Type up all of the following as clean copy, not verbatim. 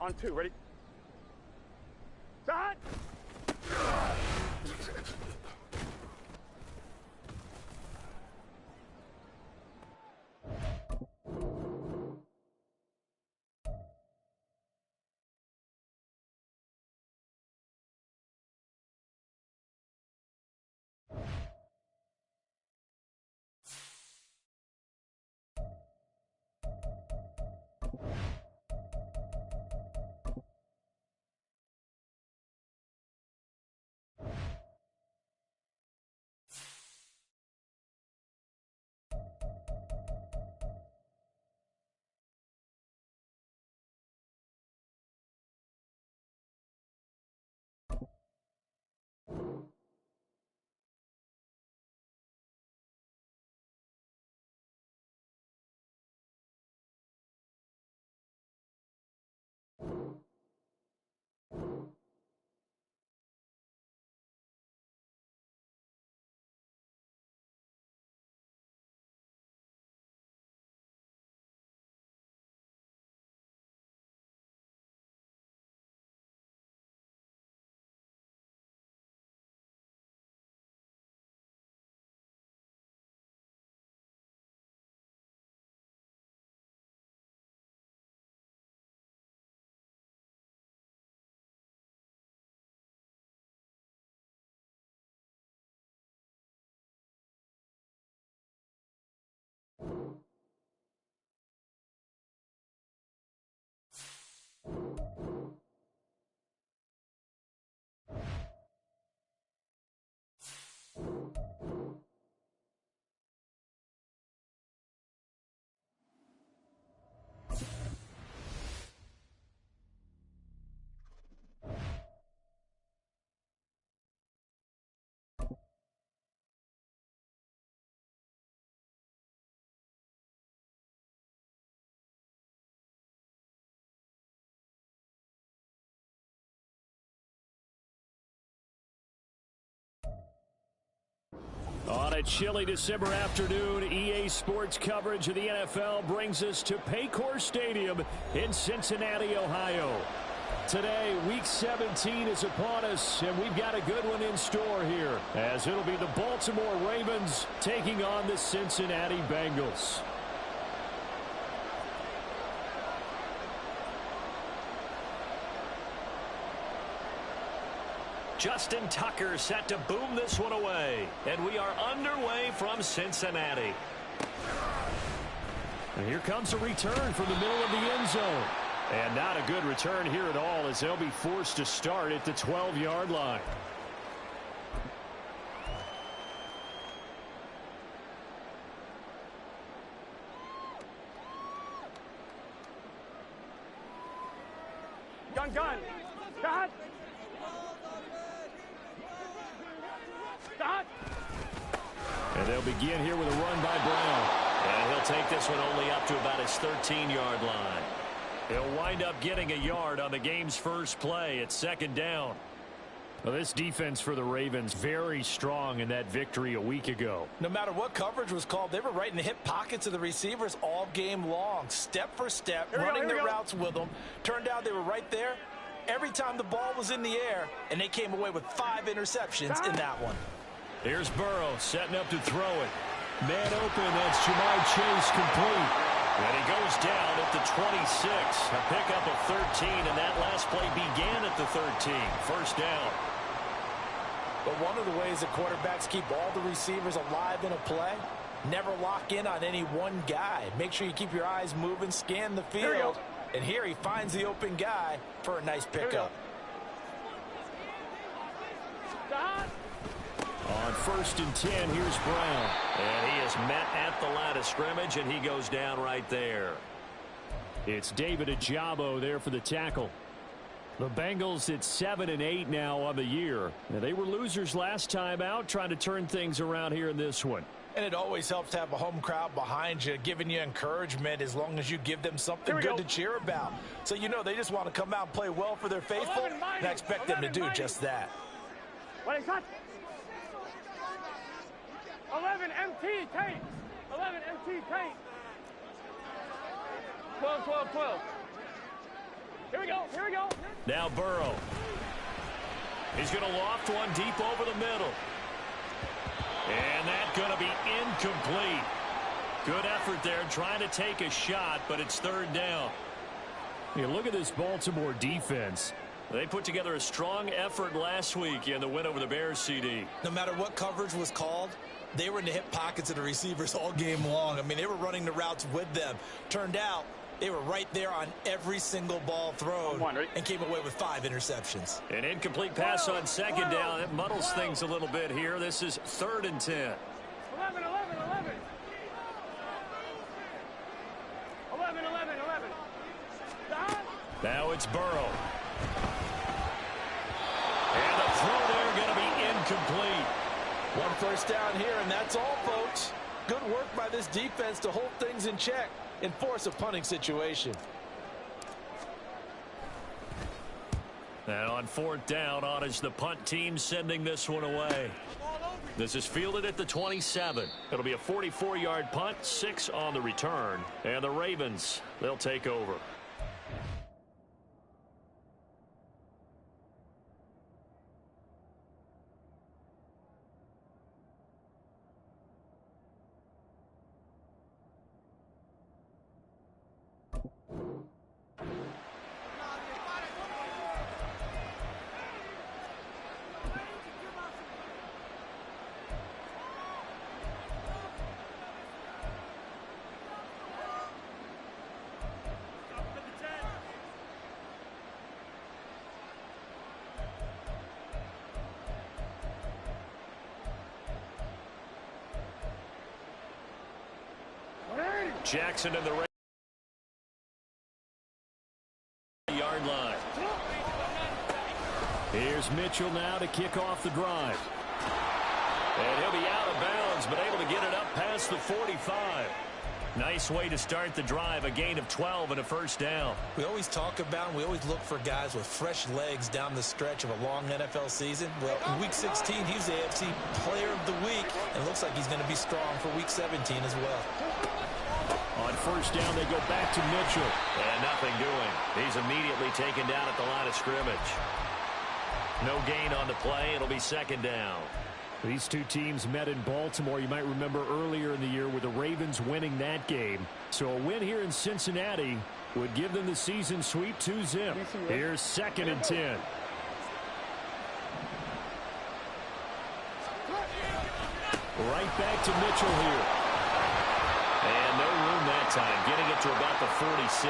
On 2, ready? Start! On a chilly December afternoon, EA Sports coverage of the NFL brings us to Paycor Stadium in Cincinnati, Ohio. Today, Week 17 is upon us, and we've got a good one in store here, as it'll be the Baltimore Ravens taking on the Cincinnati Bengals. Justin Tucker set to boom this one away. And we are underway from Cincinnati. And here comes a return from the middle of the end zone. And not a good return here at all, as they'll be forced to start at the 12-yard line. Gun. Start! And they'll begin here with a run by Brown. And he'll take this one only up to about his 13-yard line. He'll wind up getting a yard on the game's first play at second down. Well, this defense for the Ravens very strong in that victory a week ago. No matter what coverage was called, they were right in the hip pockets of the receivers all game long, step for step, running their routes with them. Turned out they were right there every time the ball was in the air, and they came away with 5 interceptions in that one. Here's Burrow setting up to throw it. Man open, that's Ja'Marr Chase complete. And he goes down at the 26. A pickup of 13, and that last play began at the 13. First down. But one of the ways that quarterbacks keep all the receivers alive in a play, never lock in on any one guy. Make sure you keep your eyes moving, scan the field. And here he finds the open guy for a nice pickup. On 1st and 10, here's Brown. And he is met at the line of scrimmage, and he goes down right there. It's David Ojabo there for the tackle. The Bengals at 7-8 now on the year. Now, they were losers last time out, trying to turn things around here in this one. And it always helps to have a home crowd behind you, giving you encouragement as long as you give them something good to cheer about. So you know they just want to come out and play well for their faithful, and I expect them to do just that. 11 MT tape. 11 MT tape. 12. Here we go. Here we go. Now Burrow. He's going to loft one deep over the middle. And that's going to be incomplete. Good effort there trying to take a shot, but it's third down. You look at this Baltimore defense. They put together a strong effort last week in the win over the Bears, CD. No matter what coverage was called, they were in the hip pockets of the receivers all game long. I mean, they were running the routes with them. Turned out they were right there on every single ball thrown and came away with 5 interceptions. An incomplete pass on second down. It muddles things a little bit here. This is 3rd and 10. 11, 11, 11. 11, 11, 11. Now it's Burrow. And the throw there going to be incomplete. 1 first down here, and that's all, folks. Good work by this defense to hold things in check and force a punting situation. And on 4th down, on is the punt team sending this one away. This is fielded at the 27. It'll be a 44-yard punt, 6 on the return. And the Ravens, they'll take over. Jackson in the yard line. Here's Mitchell now to kick off the drive. And he'll be out of bounds, but able to get it up past the 45. Nice way to start the drive, a gain of 12 and a first down. We always talk about, we always look for guys with fresh legs down the stretch of a long NFL season. Well, in Week 16, he was the AFC Player of the Week, and it looks like he's going to be strong for Week 17 as well. On first down, they go back to Mitchell. And nothing doing. He's immediately taken down at the line of scrimmage. No gain on the play. It'll be 2nd down. These two teams met in Baltimore. You might remember earlier in the year with the Ravens winning that game. So a win here in Cincinnati would give them the season sweep 2-zip. Here's 2nd and 10. Right back to Mitchell here. And no room that time, getting it to about the 46.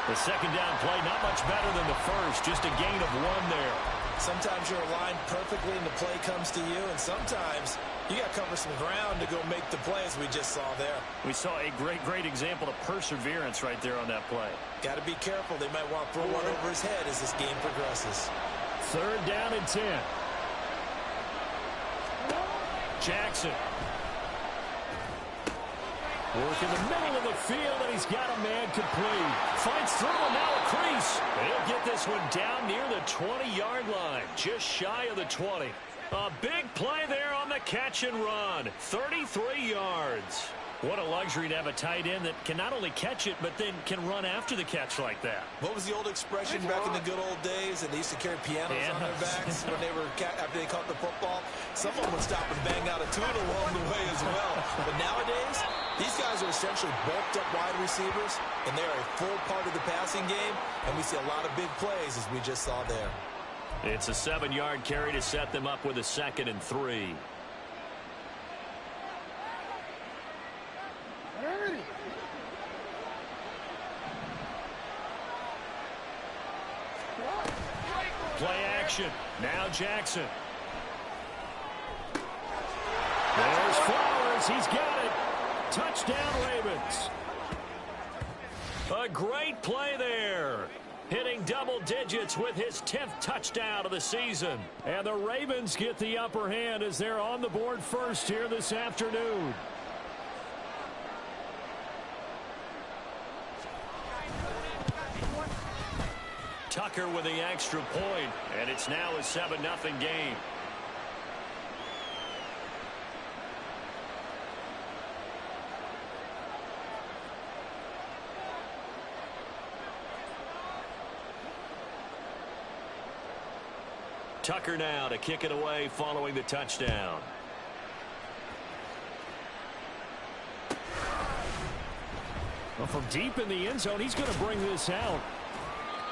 The 2nd down play, not much better than the first, just a gain of 1 there. Sometimes you're aligned perfectly and the play comes to you, and sometimes you got to cover some ground to go make the play, as we just saw there. We saw a great example of perseverance right there on that play. Got to be careful. They might want to throw one over his head as this game progresses. 3rd down and 10. Jackson. Work in the middle of the field, and he's got a man complete. Finds through him, now a crease. He'll get this one down near the 20-yard line, just shy of the 20. A big play there on the catch and run. 33 yards. What a luxury to have a tight end that can not only catch it, but then can run after the catch like that. What was the old expression back in the good old days? And they used to carry pianos on their backs when they were after they caught the football. Someone would stop and bang out a tune along the way as well. But nowadays, these guys are essentially bulked up wide receivers, and they're a full part of the passing game. And we see a lot of big plays, as we just saw there. It's a 7-yard carry to set them up with a 2nd and 3. Play action. Now Jackson. There's Flowers. He's got it. Touchdown, Ravens. A great play there. Hitting double digits with his 10th touchdown of the season. And the Ravens get the upper hand as they're on the board first here this afternoon. Tucker with the extra point, and it's now a 7-0 game. Tucker now to kick it away following the touchdown. Well, from deep in the end zone, he's going to bring this out.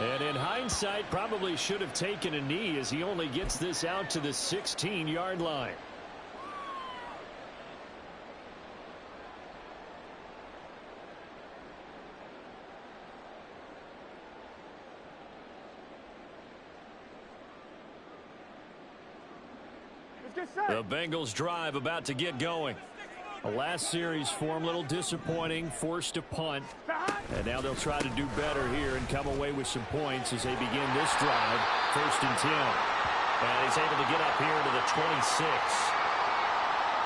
And in hindsight, probably should have taken a knee as he only gets this out to the 16-yard line. The Bengals drive about to get going. The last series for him, a little disappointing, forced to punt. And now they'll try to do better here and come away with some points as they begin this drive. 1st and 10. And he's able to get up here to the 26.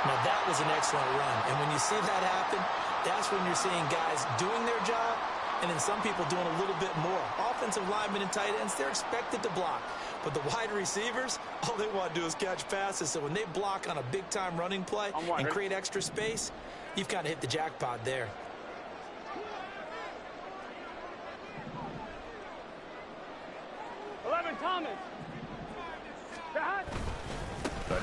Now that was an excellent run. And when you see that happen, that's when you're seeing guys doing their job and then some people doing a little bit more. Offensive linemen and tight ends, they're expected to block. But the wide receivers, all they want to do is catch passes. So when they block on a big-time running play and create extra space, you've kind of hit the jackpot there. Thomas.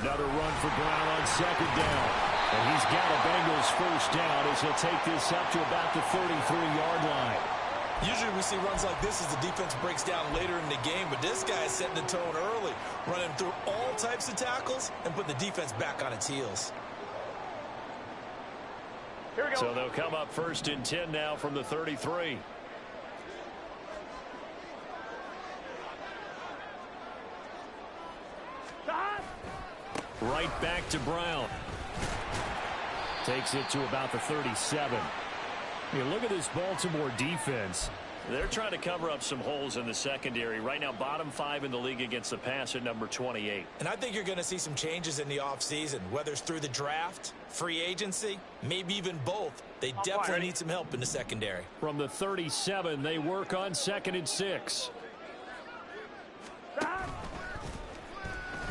Another run for Brown on 2nd down. And he's got a Bengals first down as he'll take this up to about the 33-yard line. Usually we see runs like this as the defense breaks down later in the game, but this guy is setting the tone early, running through all types of tackles and putting the defense back on its heels. Here we go. So they'll come up 1st and 10 now from the 33. Right back to Brown. Takes it to about the 37. You look at this Baltimore defense. They're trying to cover up some holes in the secondary. Right now, bottom 5 in the league against the pass at number 28. And I think you're going to see some changes in the offseason, whether it's through the draft, free agency, maybe even both. They definitely need some help in the secondary. From the 37, they work on 2nd and 6.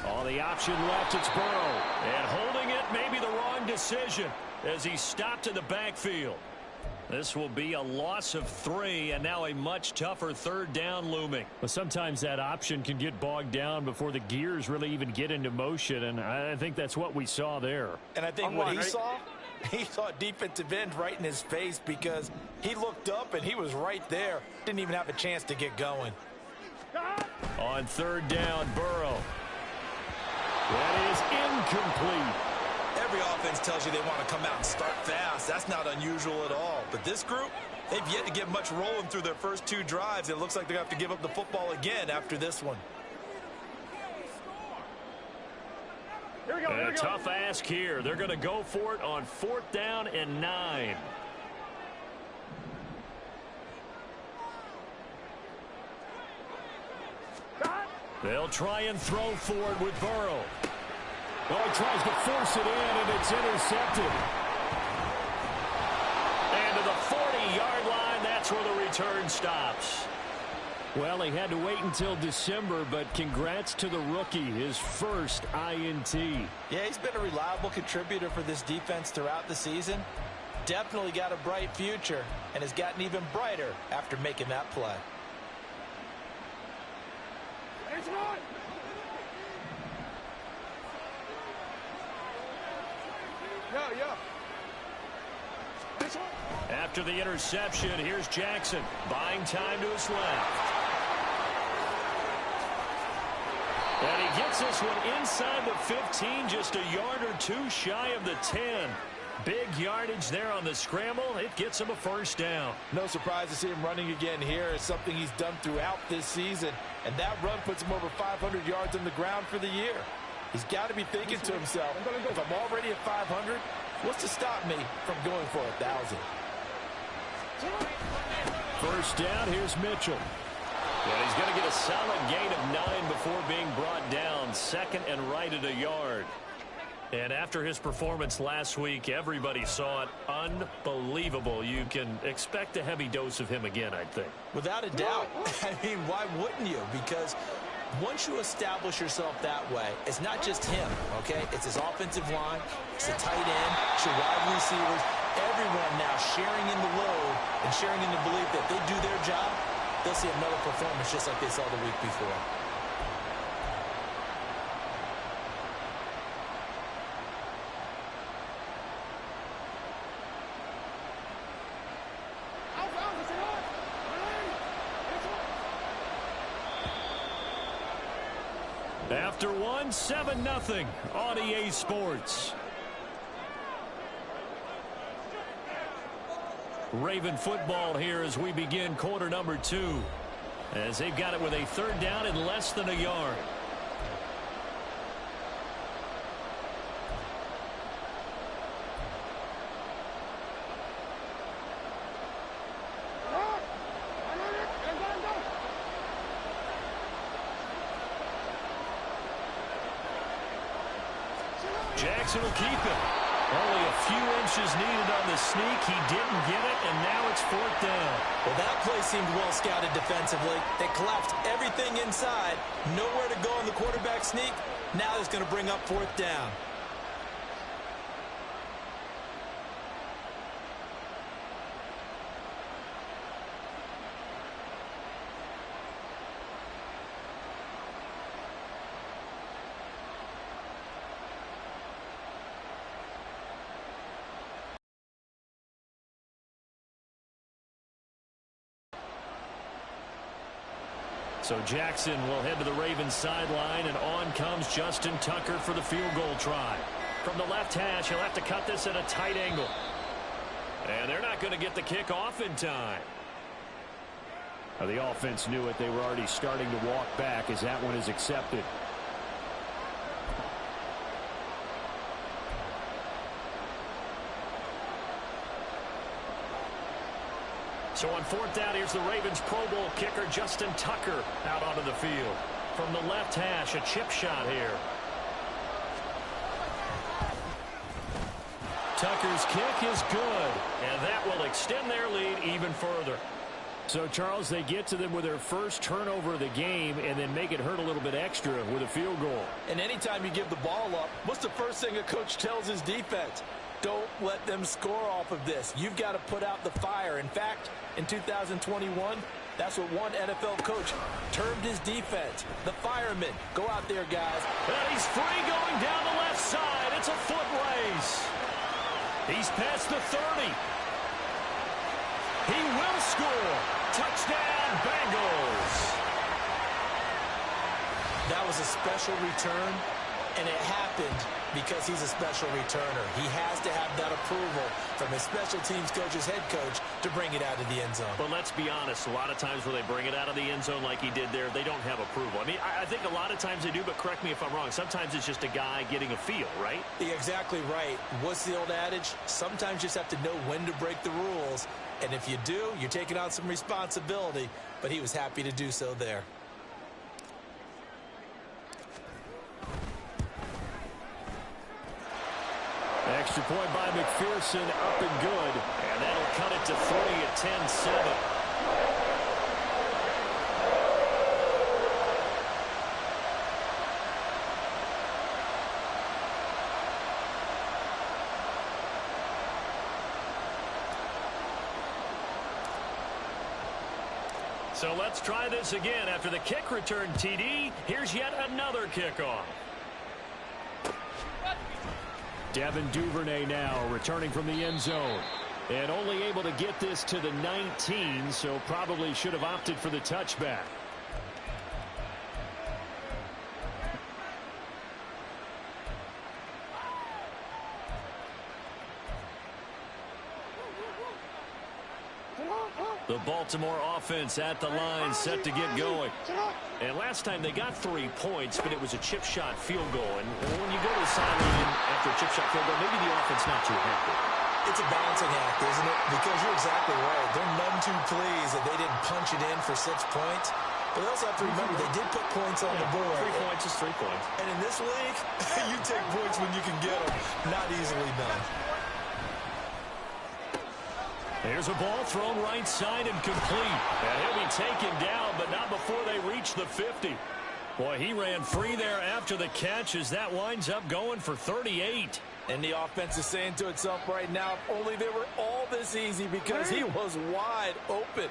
On the option left, it's Burrow. And holding it may be the wrong decision as he's stopped in the backfield. This will be a loss of 3, and now a much tougher 3rd down looming. But sometimes that option can get bogged down before the gears really even get into motion, and I think that's what we saw there. And I think what he saw defensive end right in his face because he looked up and he was right there. Didn't even have a chance to get going. On 3rd down, Burrow. That is incomplete. Every offense tells you they want to come out and start fast. That's not unusual at all. But this group, they've yet to get much rolling through their first 2 drives. It looks like they're going to have to give up the football again after this one. Here we go. A tough ask here. They're going to go for it on 4th down and 9. They'll try and throw for it with Burrow. Oh, he tries to force it in, and it's intercepted. And to the 40-yard line, that's where the return stops. Well, he had to wait until December, but congrats to the rookie, his first INT. Yeah, he's been a reliable contributor for this defense throughout the season. Definitely got a bright future, and has gotten even brighter after making that play. After the interception, here's Jackson. Buying time to his left. And he gets this one inside the 15, just a yard or 2 shy of the 10. Big yardage there on the scramble. It gets him a first down. No surprise to see him running again here. It's something he's done throughout this season. And that run puts him over 500 yards on the ground for the year. He's got to be thinking to himself, if I'm already at 500, what's to stop me from going for 1,000? First down, here's Mitchell. And he's going to get a solid gain of 9 before being brought down. 2nd and right at a yard. And after his performance last week, everybody saw it. Unbelievable. You can expect a heavy dose of him again, I think. Without a doubt. I mean, why wouldn't you? Because once you establish yourself that way, it's not just him, okay? It's his offensive line, it's the tight end, it's your wide receivers, everyone now sharing in the load and sharing in the belief that they do their job, they'll see another performance just like they saw the week before. after one, 7-0 on EA Sports. Raven football here as we begin quarter number 2. As they've got it with a 3rd down and less than a yard. Jackson will keep it. Only a few inches needed on the sneak. He didn't get it, and now it's 4th down. Well, that play seemed well scouted defensively. They collapsed everything inside. Nowhere to go on the quarterback sneak. Now it's going to bring up 4th down. So Jackson will head to the Ravens sideline, and on comes Justin Tucker for the field goal try. From the left hash, he'll have to cut this at a tight angle. And they're not going to get the kick off in time. Now, the offense knew it. They were already starting to walk back as that one is accepted. So on 4th down, here's the Ravens Pro Bowl kicker, Justin Tucker, out onto the field. From the left hash, a chip shot here. Tucker's kick is good, and that will extend their lead even further. So, Charles, they get to them with their first turnover of the game and then make it hurt a little bit extra with a field goal. And anytime you give the ball up, what's the first thing a coach tells his defense? Don't let them score off of this. You've got to put out the fire. In fact, in 2021, that's what one NFL coach termed his defense. The firemen. Go out there, guys. And he's free going down the left side. It's a foot race. He's past the 30. He will score. Touchdown, Bengals. That was a special return, and it happened because he's a special returner. He has to have that approval from his special teams coach's head coach to bring it out of the end zone. But let's be honest, a lot of times when they bring it out of the end zone like he did there, they don't have approval. I mean, I think a lot of times they do, but correct me if I'm wrong. Sometimes it's just a guy getting a feel, right? You're exactly right. What's the old adage? Sometimes you just have to know when to break the rules. And if you do, you're taking on some responsibility. But he was happy to do so there. Extra point by McPherson, up and good. And that'll cut it to 3 at 10-7. So let's try this again. After the kick return TD, here's yet another kickoff. Devin Duvernay now returning from the end zone. And only able to get this to the 19, so probably should have opted for the touchback. The Baltimore offense at the line, set to get going. And last time they got 3 points, but it was a chip shot field goal. And when you go to the sideline after a chip shot field goal, maybe the offense not too happy. It's a balancing act, isn't it? Because you're exactly right. They're none too pleased that they didn't punch it in for 6 points. But they also have to remember they did put points on the board. 3 points is 3 points. And in this league, you take points when you can get them. Not easily done. There's a ball thrown right side and complete. And he'll be taken down, but not before they reach the 50. Boy, he ran free there after the catch as that winds up going for 38. And the offense is saying to itself right now, if only they were all this easy, because he was wide open.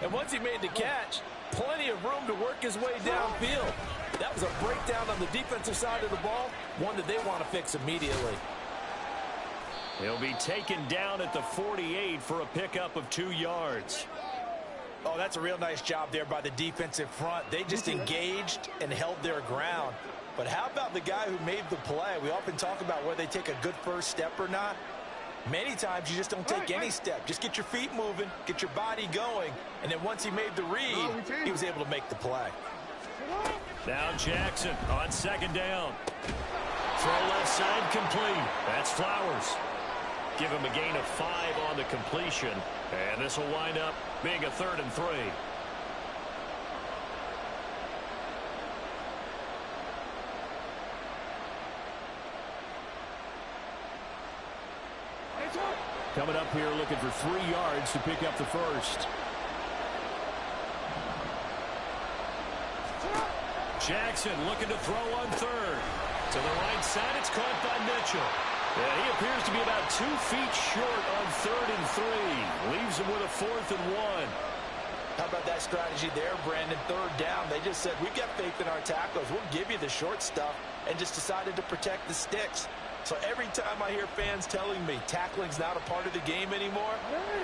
And once he made the catch, plenty of room to work his way downfield. That was a breakdown on the defensive side of the ball, one that they want to fix immediately. He'll be taken down at the 48 for a pickup of 2 yards. Oh, that's a real nice job there by the defensive front. They just engaged and held their ground. But how about the guy who made the play? We often talk about whether they take a good first step or not. Many times you just don't take any step. Just get your feet moving, get your body going, and then once he made the read, he was able to make the play. Now Jackson on second down. Throw left side complete. That's Flowers. Give him a gain of 5 on the completion. And this will wind up being a 3rd and 3. Coming up here looking for 3 yards to pick up the first. Jackson looking to throw on 3rd. To the right side, it's caught by Mitchell. Yeah, he appears to be about 2 feet short on 3rd and 3. Leaves him with a 4th and 1. How about that strategy there, Brandon? 3rd down. They just said, we've got faith in our tackles. We'll give you the short stuff, and just decided to protect the sticks. So every time I hear fans telling me tackling's not a part of the game anymore,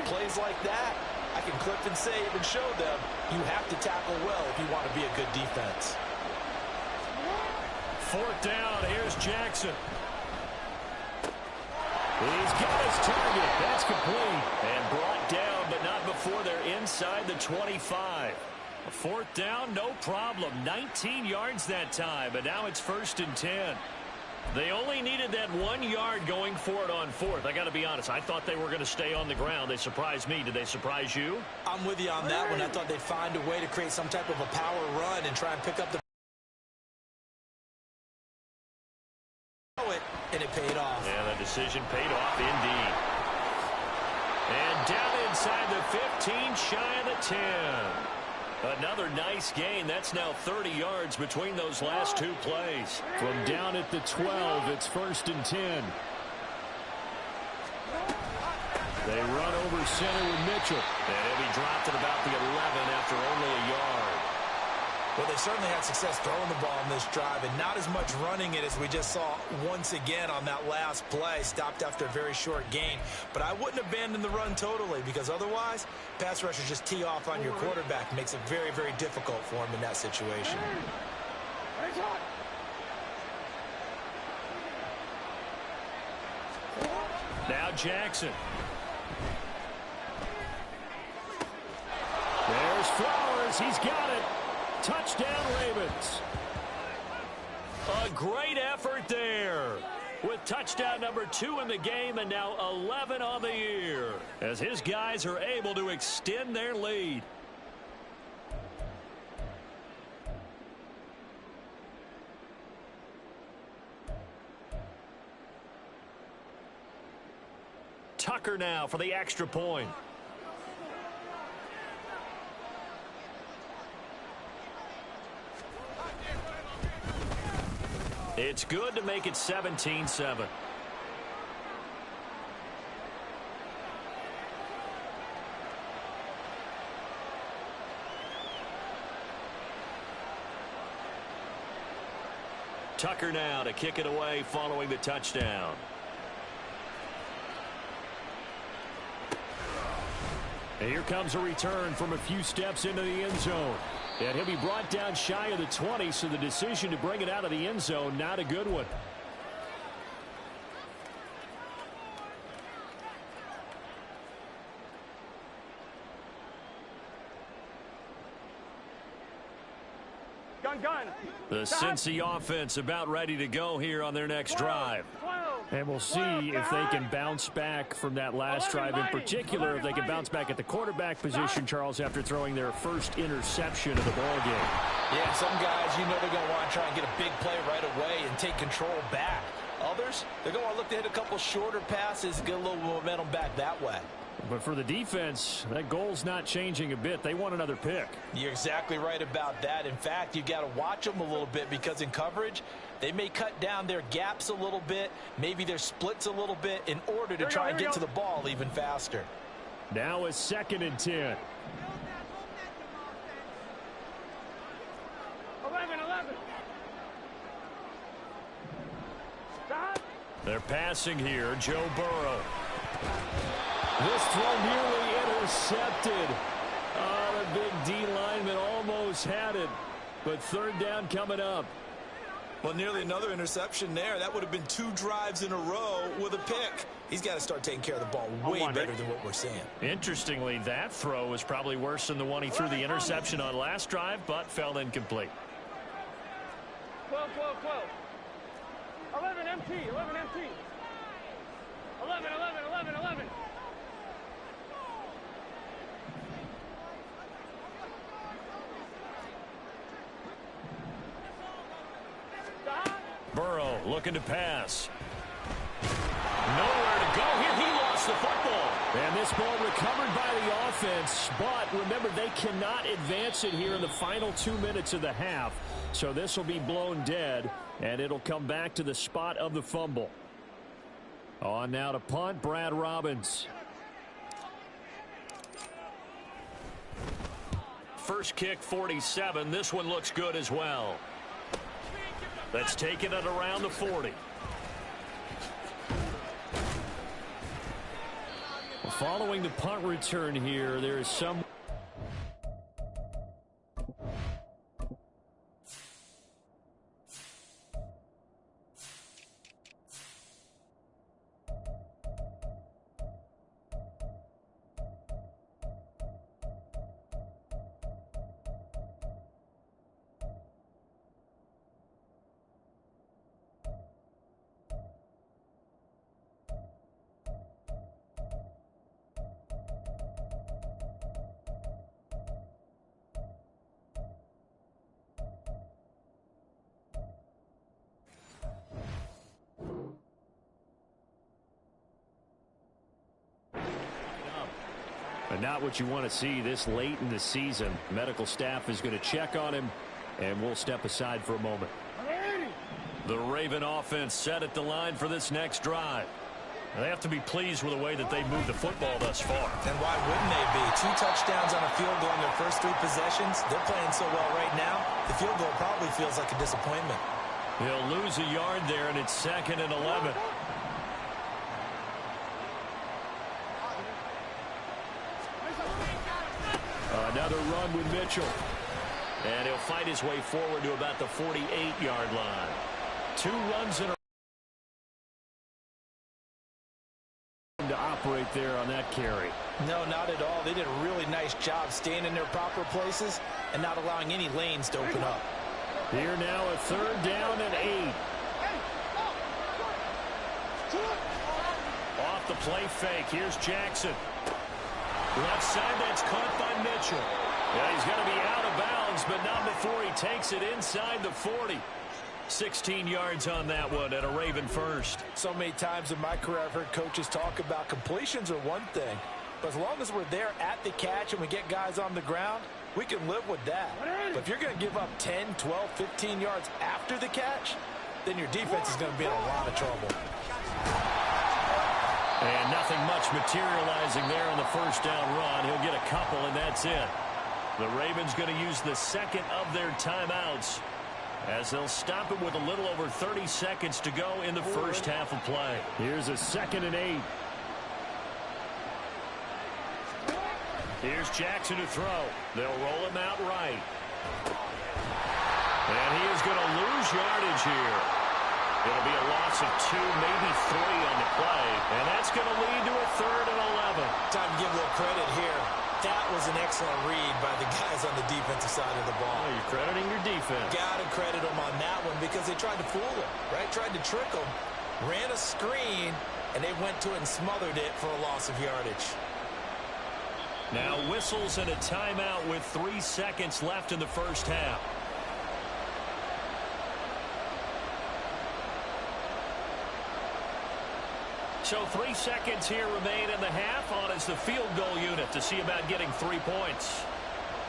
plays like that, I can clip and save and show them you have to tackle well if you want to be a good defense. 4th down. Here's Jackson. He's got his target. That's complete. And brought down, but not before they're inside the 25. 4th down, no problem. 19 yards that time, and now it's 1st and 10. They only needed that 1 yard going for it on 4th. I got to be honest, I thought they were going to stay on the ground. They surprised me. Did they surprise you? I'm with you on that one. I thought they'd find a way to create some type of a power run and try and pick up the and it paid off. Yeah, the decision paid off indeed. And down inside the 15, shy of the 10. Another nice gain. That's now 30 yards between those last 2 plays. From down at the 12, it's 1st and 10. They run over center with Mitchell. And he'll be dropped at about the 11 after only a yard. Well, they certainly had success throwing the ball in this drive, and not as much running it as we just saw once again on that last play. Stopped after a very short gain. But I wouldn't abandon the run totally, because otherwise, pass rushers just tee off on your quarterback. Makes it very, very difficult for him in that situation. Now Jackson. There's Flowers. He's got it. Touchdown, Ravens. A great effort there. With touchdown number 2 in the game and now 11 on the year. As his guys are able to extend their lead. Tucker now for the extra point. It's good to make it 17-7. Tucker now to kick it away following the touchdown. And here comes a return from a few steps into the end zone. And he'll be brought down shy of the 20, so the decision to bring it out of the end zone, not a good one. Gun. The Cincy offense about ready to go here on their next drive. And we'll see if they can bounce back from that last drive in particular, if they can bounce back at the quarterback position, Charles, after throwing their first interception of the ball game. Yeah, some guys, you know they're going to want to try and get a big play right away and take control back. Others, they're going to want to look to hit a couple shorter passes, get a little momentum back that way. But for the defense, that goal's not changing a bit. They want another pick. You're exactly right about that. In fact, you got to watch them a little bit, because in coverage, they may cut down their gaps a little bit, maybe their splits a little bit, in order to try and get to the ball even faster. Now it's 2nd and 10. 11. They're passing here. Joe Burrow. This throw nearly intercepted. Oh, the big D lineman almost had it. But 3rd down coming up. Well, nearly another interception there. That would have been 2 drives in a row with a pick. He's got to start taking care of the ball way better than what we're seeing. Interestingly, that throw was probably worse than the one he threw the interception on last drive, but fell incomplete. 12, 12, 12. 11 MT, 11 MT. 11, 11, 11, 11. Burrow looking to pass. Nowhere to go here. He lost the football. And this ball recovered by the offense. But remember, they cannot advance it here in the final 2 minutes of the half. So this will be blown dead, and it'll come back to the spot of the fumble. On now to punt, Brad Robbins. First kick, 47. This one looks good as well. That's taken it around the 40. Following the punt return here, there is some... But not what you want to see this late in the season. Medical staff is going to check on him, and we'll step aside for a moment. The Raven offense set at the line for this next drive. They have to be pleased with the way that they moved the football thus far. And why wouldn't they be? 2 touchdowns on a field goal in their first 3 possessions. They're playing so well right now, the field goal probably feels like a disappointment. He'll lose a yard there, and it's 2nd and 11. Another run with Mitchell. And he'll fight his way forward to about the 48-yard line. 2 runs in a row to operate there on that carry. No, not at all. They did a really nice job staying in their proper places and not allowing any lanes to open up. Here now a 3rd down and 8. Off the play fake. Here's Jackson. Left side, that's caught by Mitchell. Yeah, he's going to be out of bounds, but not before he takes it inside the 40. 16 yards on that one, and a Raven first. So many times in my career I've heard coaches talk about completions are one thing, but as long as we're there at the catch and we get guys on the ground, we can live with that. But if you're going to give up 10, 12, 15 yards after the catch, then your defense is going to be in a lot of trouble. And nothing much materializing there on the first down run. He'll get a couple, and that's it. The Ravens going to use the second of their timeouts as they'll stop it with a little over 30 seconds to go in the first half of play. Here's a 2nd and 8. Here's Jackson to throw. They'll roll him out right. And he is going to lose yardage here. It'll be a loss of 2, maybe 3 on the play. And that's going to lead to a 3rd and 11. Time to give a little credit here. That was an excellent read by the guys on the defensive side of the ball. Oh, you're crediting your defense. Got to credit them on that one because they tried to fool him, right? Tried to trick him. Ran a screen, and they went to it and smothered it for a loss of yardage. Now whistles and a timeout with 3 seconds left in the first half. So 3 seconds here remain in the half on as the field goal unit to see about getting 3 points.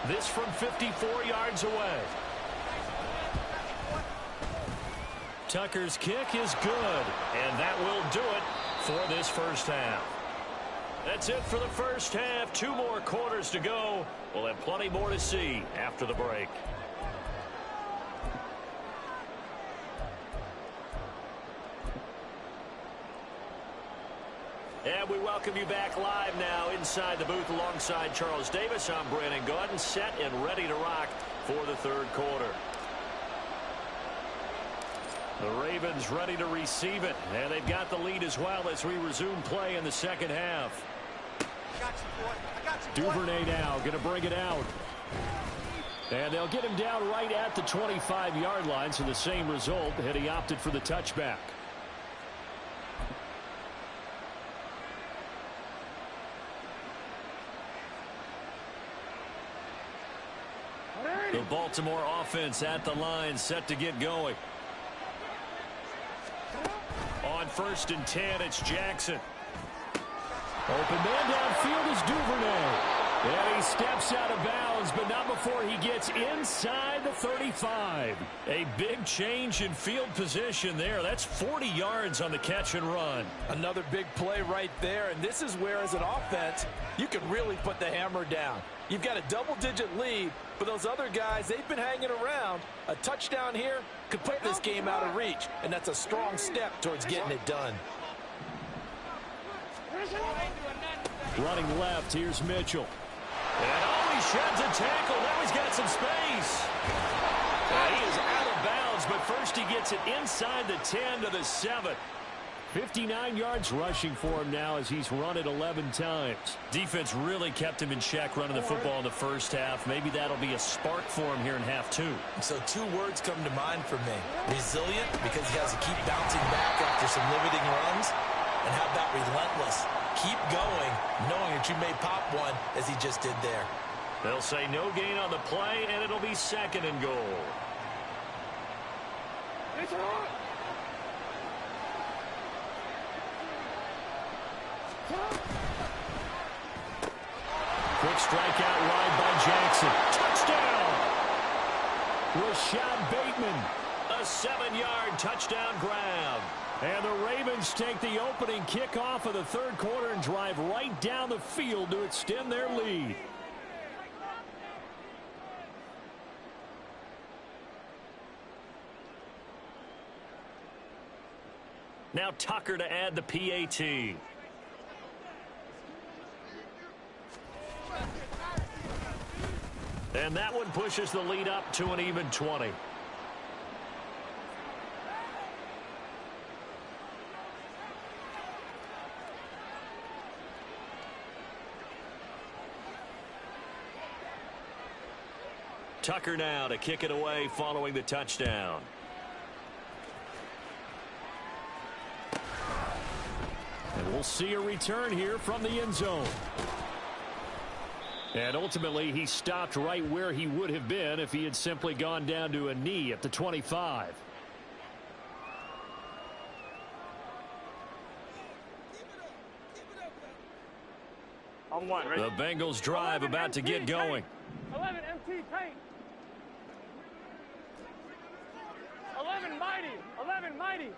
This from 54 yards away. Tucker's kick is good, and that will do it for this first half. That's it for the first half. 2 more quarters to go. We'll have plenty more to see after the break. And we welcome you back live now inside the booth alongside Charles Davis. I'm Brandon Gaudin, set and ready to rock for the 3rd quarter. The Ravens ready to receive it, and they've got the lead as well as we resume play in the second half. Duvernay now going to bring it out. And they'll get him down right at the 25-yard line, so the same result, and he opted for the touchback. The Baltimore offense at the line, set to get going. On 1st and 10, it's Jackson. Open man downfield is Duvernay. And he steps out of bounds, but not before he gets inside the 35. A big change in field position there. That's 40 yards on the catch and run. Another big play right there, and this is where, as an offense, you can really put the hammer down. You've got a double-digit lead, but those other guys, they've been hanging around. A touchdown here could put this game out of reach, and that's a strong step towards getting it done. Running left, here's Mitchell. And he sheds a tackle. Now he's got some space. And he is out of bounds, but first he gets it inside the 10 to the 7. 59 yards rushing for him now as he's run it 11 times. Defense really kept him in check running the football in the first half. Maybe that'll be a spark for him here in half 2. So 2 words come to mind for me. Resilient, because he has to keep bouncing back after some limiting runs. And how about relentless? Keep going, knowing that you may pop one, as he just did there. They'll say no gain on the play, and it'll be 2nd and goal. Quick strike out wide by Jackson. Touchdown! Rashad Bateman. A 7-yard touchdown grab. And the Ravens take the opening kickoff of the 3rd quarter and drive right down the field to extend their lead. Now Tucker to add the PAT. And that one pushes the lead up to an even 20. Tucker now to kick it away following the touchdown. And we'll see a return here from the end zone. And ultimately, he stopped right where he would have been if he had simply gone down to a knee at the 25. On 1, ready? The Bengals drive about to get going. 11 MT paint. 11 mighty. 11 mighty.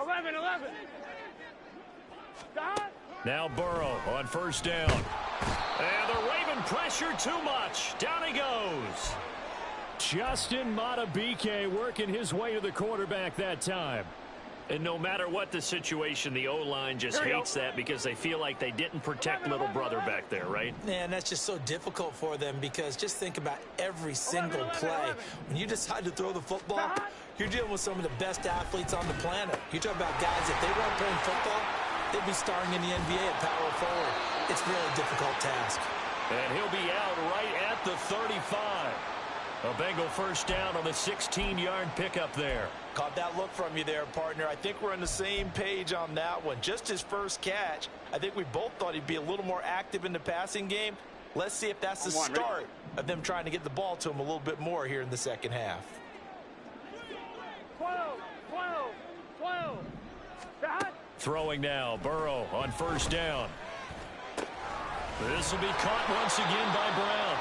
11. Stop. Now Burrow on 1st down. And the Raven pressure too much. Down he goes. Justin Madubuike working his way to the quarterback that time. And no matter what the situation, the O-line just hates that because they feel like they didn't protect little brother back there, right? Man, that's just so difficult for them because just think about every single play. When you decide to throw the football, you're dealing with some of the best athletes on the planet. You talk about guys, if they weren't playing football, they'd be starring in the NBA at power forward. It's a really difficult task. And he'll be out right at the 35. A Bengal 1st down on the 16-yard pickup there. Caught that look from you there, partner. I think we're on the same page on that one. Just his first catch. I think we both thought he'd be a little more active in the passing game. Let's see if that's the start of them trying to get the ball to him a little bit more here in the second half. 12. Throwing now, Burrow on 1st down. This will be caught once again by Brown.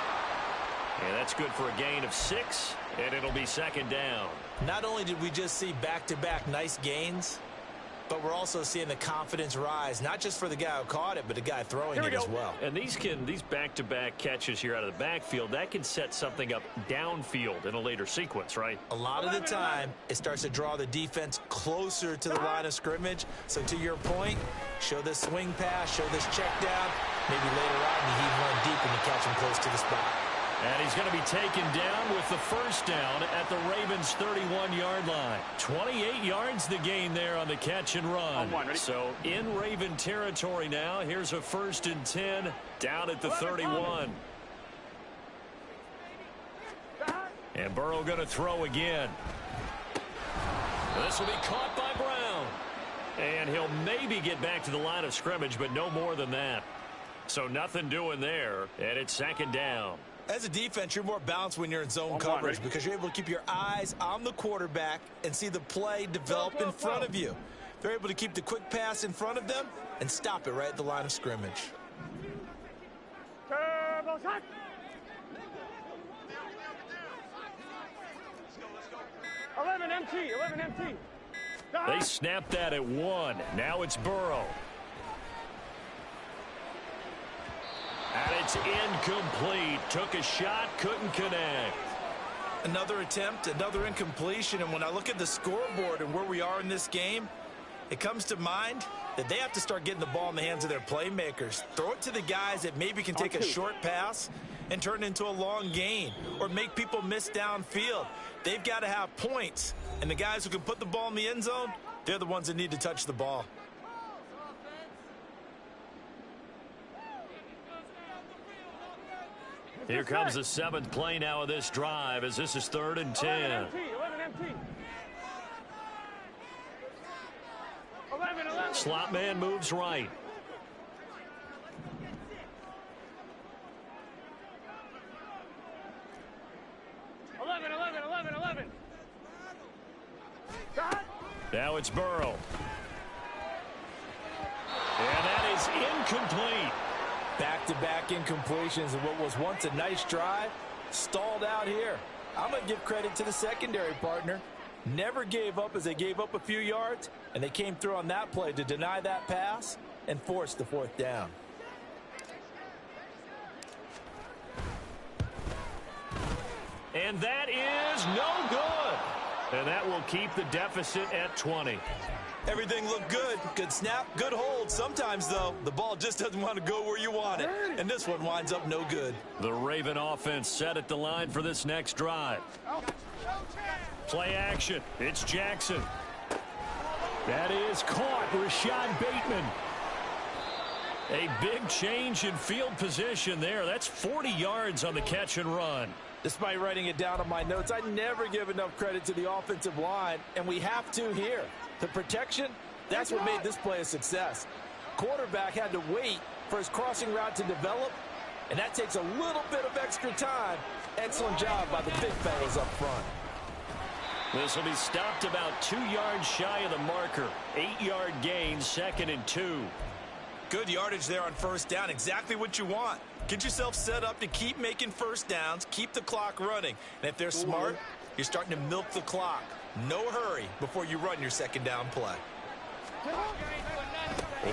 And that's good for a gain of 6, and it'll be 2nd down. Not only did we just see back-to-back nice gains, but we're also seeing the confidence rise, not just for the guy who caught it, but the guy throwing it as well. And these back-to-back catches here out of the backfield, that can set something up downfield in a later sequence, right? A lot of the time, it starts to draw the defense closer to the line of scrimmage. So to your point, show this swing pass, show this check down. Maybe later on, you heave one deep and you catch him close to the spot. And he's going to be taken down with the first down at the Ravens' 31-yard line. 28 yards the gain there on the catch and run. So in Raven territory now. Here's a 1st and 10 down at the 31. And Burrow going to throw again. This will be caught by Brown. And he'll maybe get back to the line of scrimmage, but no more than that. So nothing doing there, and it's 2nd down. As a defense, you're more balanced when you're in zone coverage because you're able to keep your eyes on the quarterback and see the play develop in front of you. They're able to keep the quick pass in front of them and stop it right at the line of scrimmage. Turbo shot. Eleven MT. They snapped that at 1. Now it's Burrow. And it's incomplete. Took a shot, couldn't connect. Another attempt, another incompletion. And when I look at the scoreboard and where we are in this game, it comes to mind that they have to start getting the ball in the hands of their playmakers. Throw it to the guys that maybe can take a short pass and turn it into a long gain or make people miss downfield. They've got to have points. And the guys who can put the ball in the end zone, they're the ones that need to touch the ball. Here comes the 7th play now of this drive as this is 3rd and 10. 11 MT. 11. Slot man moves right. Now it's Burrow. And that is incomplete. Back-to-back incompletions and what was once a nice drive stalled out here. I'm going to give credit to the secondary partner. Never gave up as they gave up a few yards, and they came through on that play to deny that pass and force the 4th down. And that is no good. And that will keep the deficit at 20. Everything looked good. Good snap, good hold. Sometimes, though, the ball just doesn't want to go where you want it. And this one winds up no good. The Raven offense set at the line for this next drive. Play action. It's Jackson. That is caught. Rashad Bateman. A big change in field position there. That's 40 yards on the catch and run. Despite writing it down on my notes, I never give enough credit to the offensive line, and we have to here. The protection, that's what made this play a success. Quarterback had to wait for his crossing route to develop, and that takes a little bit of extra time. Excellent job by the big fellas up front. This will be stopped about 2 yards shy of the marker. 8-yard gain, 2nd and 2. Good yardage there on 1st down. Exactly what you want. Get yourself set up to keep making 1st downs, keep the clock running. And if they're smart, you're starting to milk the clock. No hurry before you run your 2nd down play.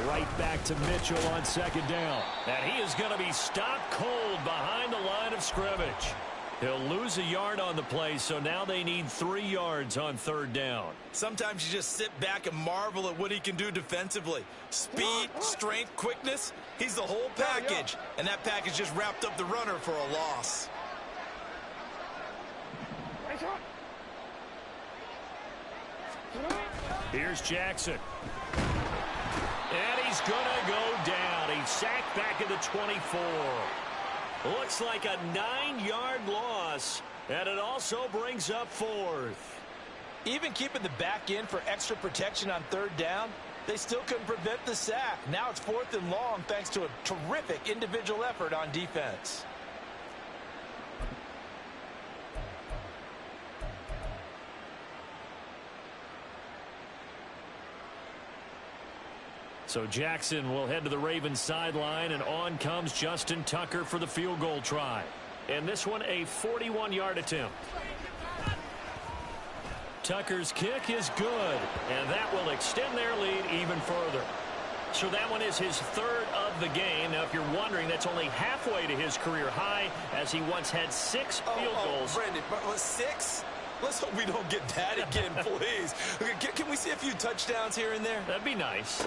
Right back to Mitchell on 2nd down. And he is going to be stopped cold behind the line of scrimmage. He'll lose a yard on the play, so now they need 3 yards on 3rd down. Sometimes you just sit back and marvel at what he can do defensively. Speed, strength, quickness, he's the whole package. And that package just wrapped up the runner for a loss. Here's Jackson. And he's going to go down. He's sacked back at the 24. Looks like a 9-yard loss, and it also brings up 4th. Even keeping the back in for extra protection on 3rd down, they still couldn't prevent the sack. Now it's 4th and long thanks to a terrific individual effort on defense. So Jackson will head to the Ravens sideline, and on comes Justin Tucker for the field goal try. And this one a 41-yard attempt. Tucker's kick is good, and that will extend their lead even further. So that one is his 3rd of the game. Now, if you're wondering, that's only halfway to his career high, as he once had 6 field goals. Brandon, but 6? Let's hope we don't get that again, please. Can we see a few touchdowns here and there? That'd be nice.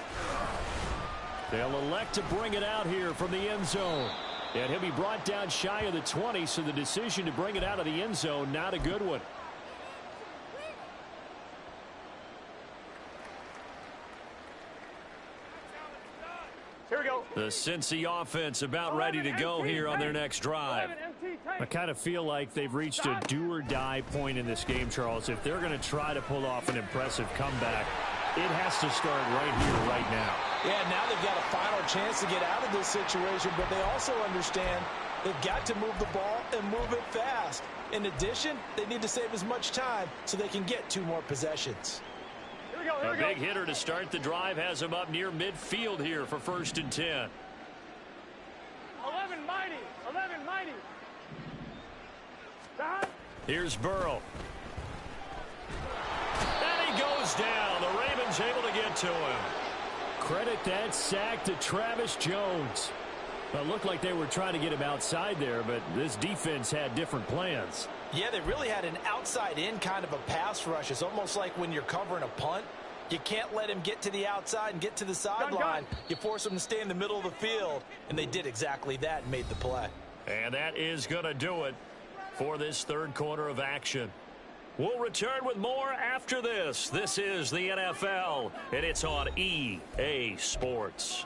They'll elect to bring it out here from the end zone. And he'll be brought down shy of the 20, so the decision to bring it out of the end zone, not a good one. Here we go. The Cincy offense about ready to go here on their next drive. I kind of feel like they've reached a do-or-die point in this game, Charles. If they're going to try to pull off an impressive comeback, it has to start right here, right now. Yeah, now they've got a final chance to get out of this situation, but they also understand they've got to move the ball and move it fast. In addition, they need to save as much time so they can get 2 more possessions. A big hitter to start the drive has him up near midfield here for 1st and 10. 11 mighty. 11 mighty. Here's Burrow. And he goes down. The Ravens able to get to him. Credit that sack to Travis Jones. It looked like they were trying to get him outside there, but this defense had different plans. Yeah, they really had an outside-in kind of a pass rush. It's almost like when you're covering a punt. You can't let him get to the outside and get to the sideline. You force him to stay in the middle of the field, and they did exactly that and made the play. And that is going to do it for this 3rd quarter of action. We'll return with more after this. This is the NFL, and it's on EA Sports.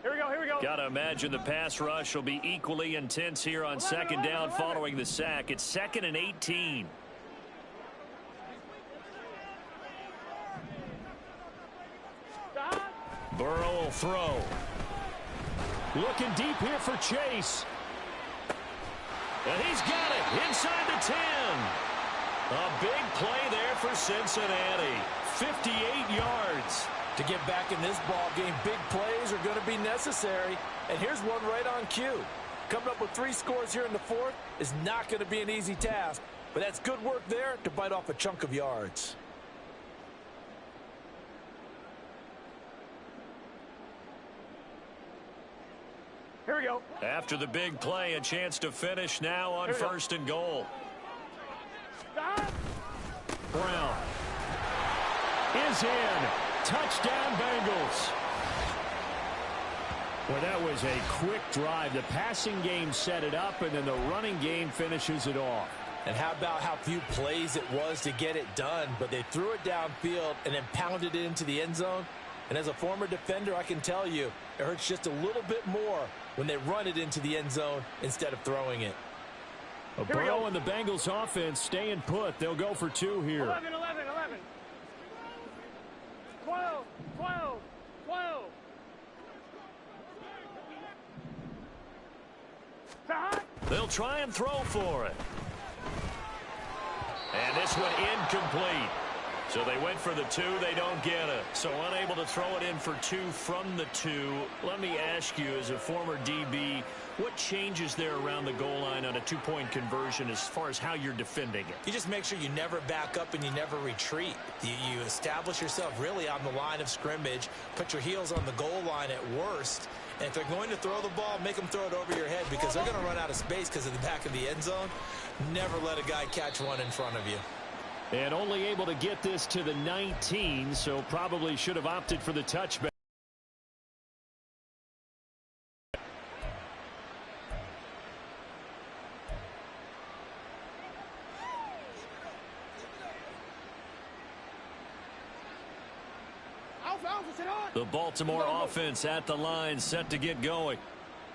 Here we go. Got to imagine the pass rush will be equally intense here on 2nd down following the sack. It's 2nd and 18. Burrow will throw. Looking deep here for Chase. And he's got it inside the 10. A big play there for Cincinnati. 58 yards. To get back in this ball game, big plays are going to be necessary. And here's one right on cue. Coming up with 3 scores here in the 4th is not going to be an easy task. But that's good work there to bite off a chunk of yards. Here we go. After the big play, a chance to finish now on 1st and goal. Brown is in. Touchdown, Bengals. Well, that was a quick drive. The passing game set it up, and then the running game finishes it off. And how about how few plays it was to get it done, but they threw it downfield and then pounded it into the end zone. And as a former defender, I can tell you, it hurts just a little bit more when they run it into the end zone instead of throwing it. Burrow and the Bengals offense staying put. They'll go for 2 here. 11. 12. They'll try and throw for it. And this one incomplete. So they went for the 2. They don't get it. So unable to throw it in for 2 from the 2. Let me ask you, as a former DB, what changes there around the goal line on a 2-point conversion as far as how you're defending it? You just make sure you never back up and you never retreat. You establish yourself really on the line of scrimmage, put your heels on the goal line at worst, and if they're going to throw the ball, make them throw it over your head because they're going to run out of space because of the back of the end zone. Never let a guy catch one in front of you. And only able to get this to the 19, so probably should have opted for the touchback. The Baltimore offense at the line, set to get going.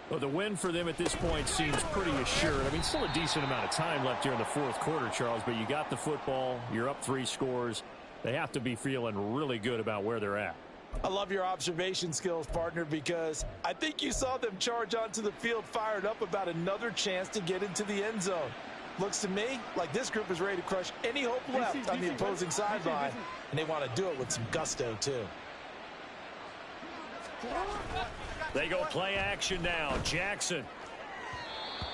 Well, the win for them at this point seems pretty assured. I mean, still a decent amount of time left here in the 4th quarter, Charles, but you got the football, you're up 3 scores. They have to be feeling really good about where they're at. I love your observation skills, partner, because I think you saw them charge onto the field fired up about another chance to get into the end zone. Looks to me like this group is ready to crush any hope left on the opposing sideline, and they want to do it with some gusto, too. They go play action now. Jackson.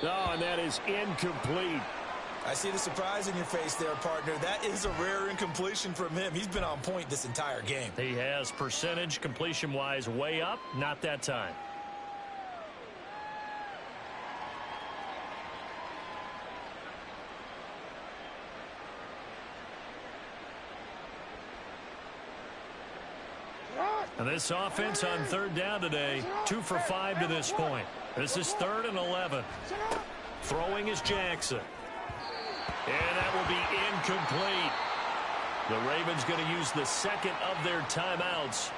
Oh, and that is incomplete. I see the surprise in your face there, partner. That is a rare incompletion from him. He's been on point this entire game. He has percentage completion-wise way up. Not that time. And this offense on third down today, 2 for 5 to this point. This is 3rd and 11. Throwing is Jackson. And that will be incomplete. The Ravens going to use the second of their timeouts.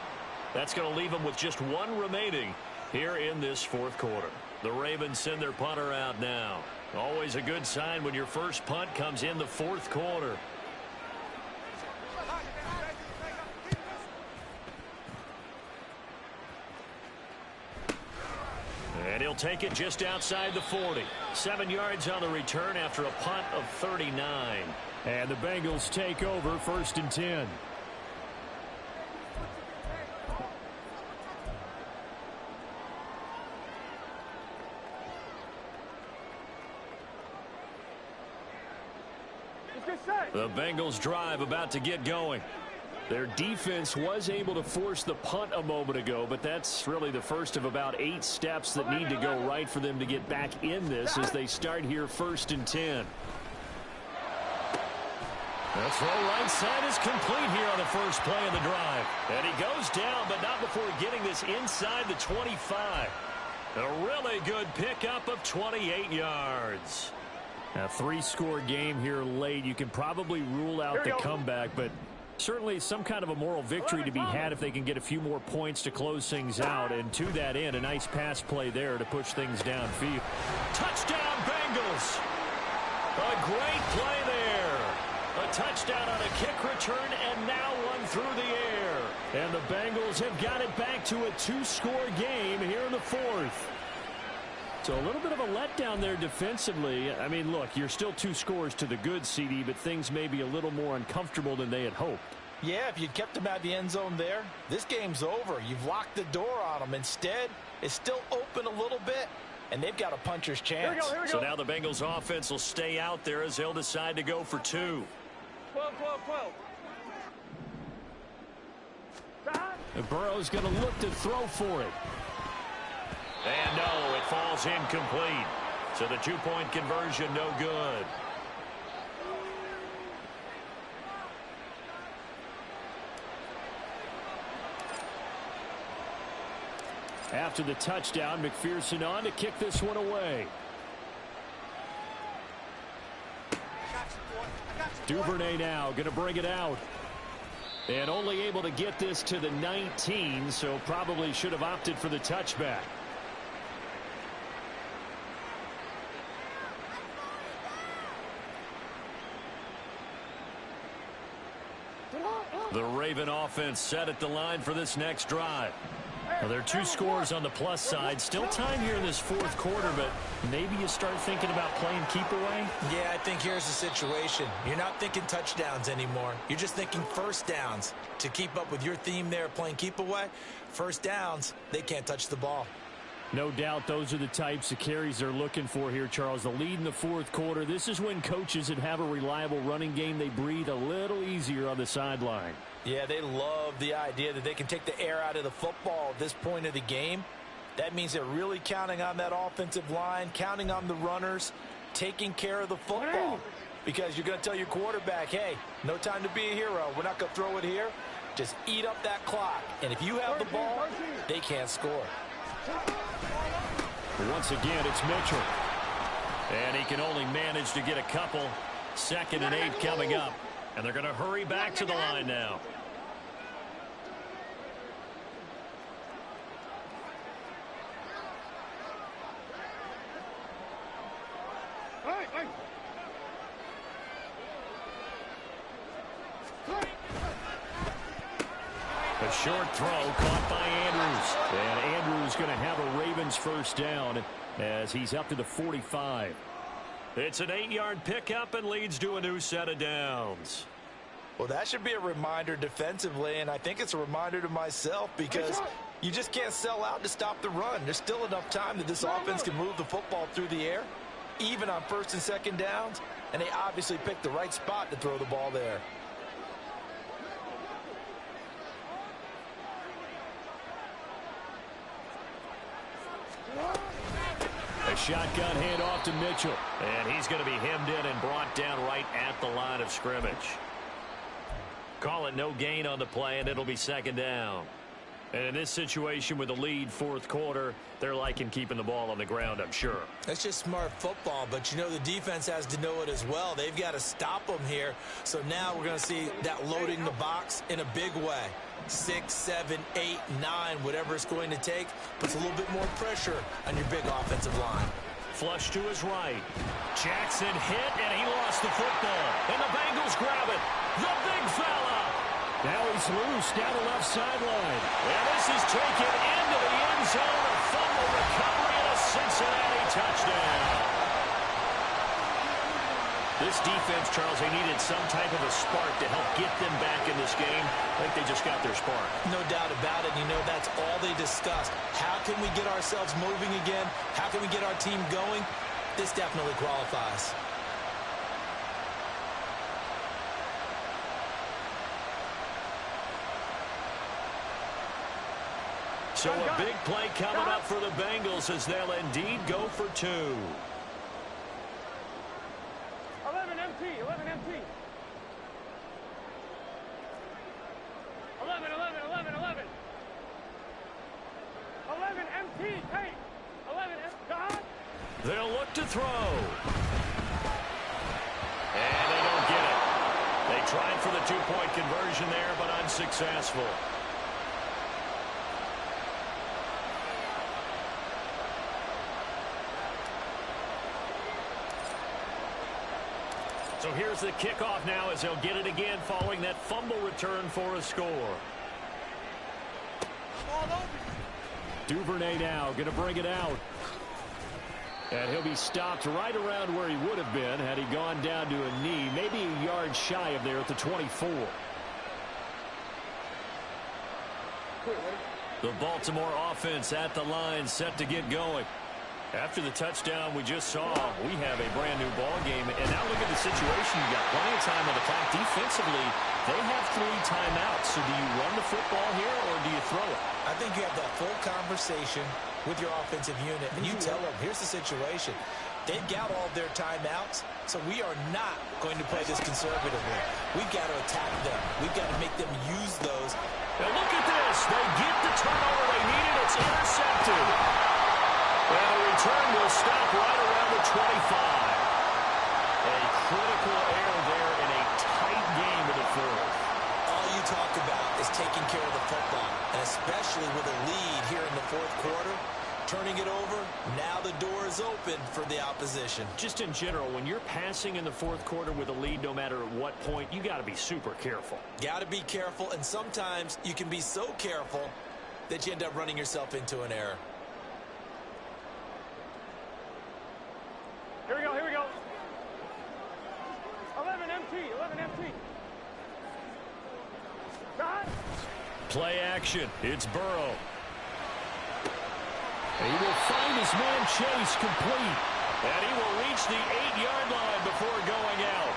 That's going to leave them with just 1 remaining here in this 4th quarter. The Ravens send their punter out now. Always a good sign when your first punt comes in the 4th quarter. And he'll take it just outside the 40. 7 yards on the return after a punt of 39. And the Bengals take over 1st and 10. The Bengals drive about to get going. Their defense was able to force the punt a moment ago, but that's really the first of about 8 steps that need to go right for them to get back in this as they start here 1st and 10. The throw right side is complete here on the first play of the drive. And he goes down, but not before getting this inside the 25. A really good pickup of 28 yards. A 3-score game here late. You can probably rule out the comeback, but certainly some kind of a moral victory to be had if they can get a few more points to close things out. And to that end, a nice pass play there to push things downfield. Touchdown, Bengals! A great play there. A touchdown on a kick return, and now one through the air. And the Bengals have got it back to a 2-score game here in the 4th. So a little bit of a letdown there defensively. I mean, look, you're still 2 scores to the good, CD, but things may be a little more uncomfortable than they had hoped. Yeah, if you'd kept them out of the end zone there, this game's over. You've locked the door on them. Instead, it's still open a little bit, and they've got a puncher's chance. Here we go. So now the Bengals offense will stay out there as they'll decide to go for 2. 12. And Burrow's going to look to throw for it. And no, it falls incomplete. So the 2-point conversion no good. After the touchdown, McPherson on to kick this one away. Duvernay now going to bring it out. And only able to get this to the 19, so probably should have opted for the touchback. The Raven offense set at the line for this next drive. Well, there are 2 scores on the plus side. Still time here in this 4th quarter, but maybe you start thinking about playing keep away? Yeah, I think here's the situation. You're not thinking touchdowns anymore. You're just thinking first downs. To keep up with your theme there, playing keep away, first downs, they can't touch the ball. No doubt those are the types of carries they're looking for here, Charles. The lead in the 4th quarter. This is when coaches that have a reliable running game, they breathe a little easier on the sideline. Yeah, they love the idea that they can take the air out of the football at this point of the game. That means they're really counting on that offensive line, counting on the runners, taking care of the football. Because you're going to tell your quarterback, hey, no time to be a hero. We're not going to throw it here. Just eat up that clock. And if you have the ball, they can't score. Once again, it's Mitchell. And he can only manage to get a couple. 2nd and 8 coming up. And they're going to hurry back to the line now. A short throw caught by Andrews. And Andrews going to have a Ravens first down as he's up to the 45. It's an 8-yard pickup and leads to a new set of downs. Well, that should be a reminder defensively, and I think it's a reminder to myself because you just can't sell out to stop the run. There's still enough time that this offense can move the football through the air, even on 1st and 2nd downs, and they obviously picked the right spot to throw the ball there. A shotgun handoff to Mitchell. And he's going to be hemmed in and brought down right at the line of scrimmage. Call it no gain on the play, and it'll be 2nd down. And in this situation with the lead fourth quarter, they're liking keeping the ball on the ground, I'm sure. That's just smart football, but you know the defense has to know it as well. They've got to stop them here. So now we're going to see that loading the box in a big way. 6, 7, 8, 9, whatever it's going to take, puts a little bit more pressure on your big offensive line. Flush to his right. Jackson hit, and he lost the football. And the Bengals grab it. The big fella. Now he's loose down the left sideline. And this is taken into the end zone. A fumble recovery and a Cincinnati touchdown. This defense, Charles, they needed some type of a spark to help get them back in this game. I think they just got their spark. No doubt about it. You know, that's all they discussed. How can we get ourselves moving again? How can we get our team going? This definitely qualifies. So a big play coming up for the Bengals as they'll indeed go for 2. 11 MT, 11 MT. 11, 11, 11, 11. 11 MT, hey. 11 MT, God. They'll look to throw. And they don't get it. They tried for the 2-point conversion there, but unsuccessful. So here's the kickoff now as they'll get it again following that fumble return for a score. Duvernay now going to bring it out. And he'll be stopped right around where he would have been had he gone down to a knee, maybe a yard shy of there at the 24. The Baltimore offense at the line set to get going. After the touchdown we just saw, we have a brand-new ball game. And now look at the situation. You've got plenty of time on the clock. Defensively, they have 3 timeouts. So do you run the football here or do you throw it? I think you have that full conversation with your offensive unit, and you tell them, here's the situation. They've got all their timeouts, so we are not going to play this conservatively. We've got to attack them. We've got to make them use those. Now look at this. They get the turnover they needed. It's intercepted. And the return will stop right around the 25. A critical error there in a tight game in the fourth. All you talk about is taking care of the football, and especially with a lead here in the fourth quarter, turning it over, now the door is open for the opposition. Just in general, when you're passing in the fourth quarter with a lead, no matter at what point, you got to be super careful. Got to be careful, and sometimes you can be so careful that you end up running yourself into an error. Here we go, here we go. 11 MT, 11 MT. God. Play action. It's Burrow. He will find his man Chase complete. And he will reach the 8-yard line before going out.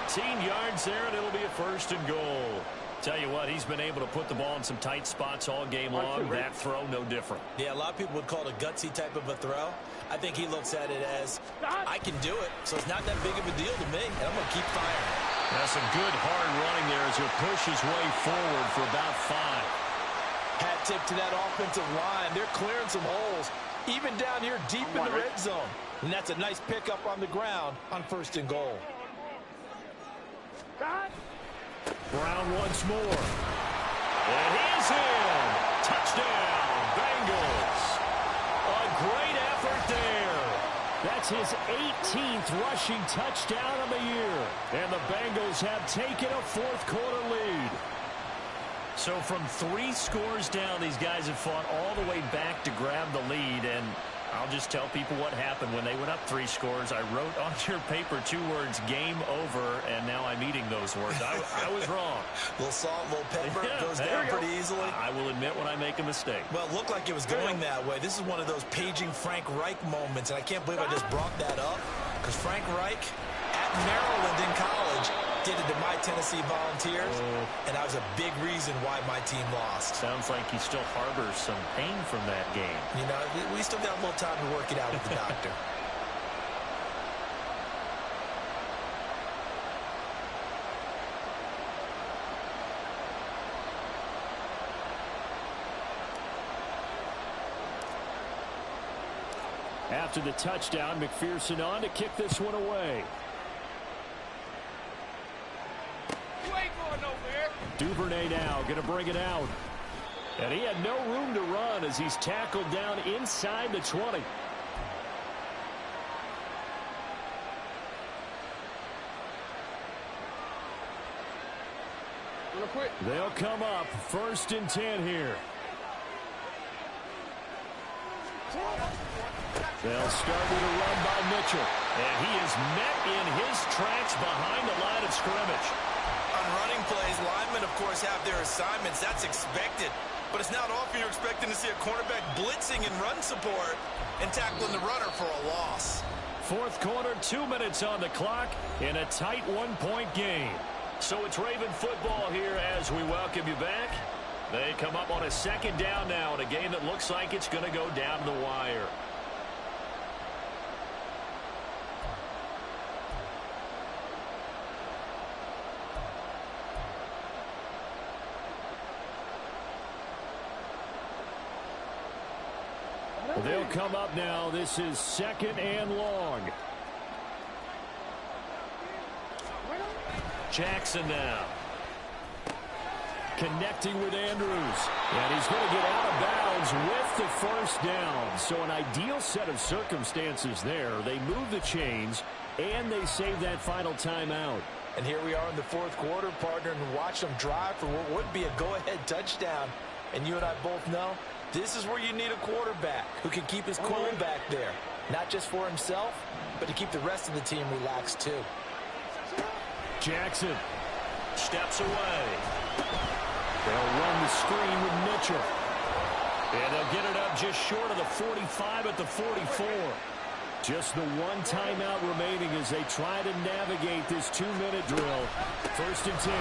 18 yards there, and it'll be a 1st and goal. Tell you what, he's been able to put the ball in some tight spots all game long. That throw, no different. Yeah, a lot of people would call it a gutsy type of a throw. I think he looks at it as, I can do it, so it's not that big of a deal to me, and I'm going to keep firing. That's a good hard running there as he'll push his way forward for about 5. Hat tip to that offensive line. They're clearing some holes, even down here deep in the red zone. And that's a nice pickup on the ground on 1st and goal. Brown once more. And he's in. Touchdown, Bengals. A great effort there. That's his 18th rushing touchdown of the year. And the Bengals have taken a fourth quarter lead. So from 3 scores down, these guys have fought all the way back to grab the lead. And I'll just tell people what happened when they went up 3 scores. I wrote on your paper 2 words, game over, and now I'm eating those words. I was wrong. A little salt, a little pepper, Yeah, goes down pretty easily. I will admit when I make a mistake. Well, it looked like it was going that way. This is one of those paging Frank Reich moments, and I can't believe I just brought that up, because Frank Reich at Maryland in college did it to my Tennessee Volunteers, and that was a big reason why my team lost. Sounds like he still harbors some pain from that game. You know, we still got a little time to work it out with the doctor. After the touchdown, McPherson on to kick this one away. You ain't going nowhere. Duvernay now going to bring it out. And he had no room to run as he's tackled down inside the 20. They'll come up 1st and 10 here. They'll start with a run by Mitchell. And he is met in his tracks behind the line of scrimmage. On running plays, linemen, of course, have their assignments. That's expected. But it's not often you're expecting to see a cornerback blitzing in run support and tackling the runner for a loss. 4th quarter, 2 minutes on the clock in a tight 1-point game. So it's Raven football here as we welcome you back. They come up on a 2nd down now in a game that looks like it's going to go down to the wire. They'll come up now. This is 2nd and long. Jackson now. Connecting with Andrews. And he's going to get out of bounds with the 1st down. So an ideal set of circumstances there. They move the chains, and they save that final timeout. And here we are in the 4th quarter, partner, and watch them drive for what would be a go-ahead touchdown. And you and I both know this is where you need a quarterback who can keep his cool back there. Not just for himself, but to keep the rest of the team relaxed too. Jackson steps away. They'll run the screen with Mitchell. And they'll get it up just short of the 45 at the 44. Just the 1 timeout remaining as they try to navigate this 2-minute drill. 1st and 10.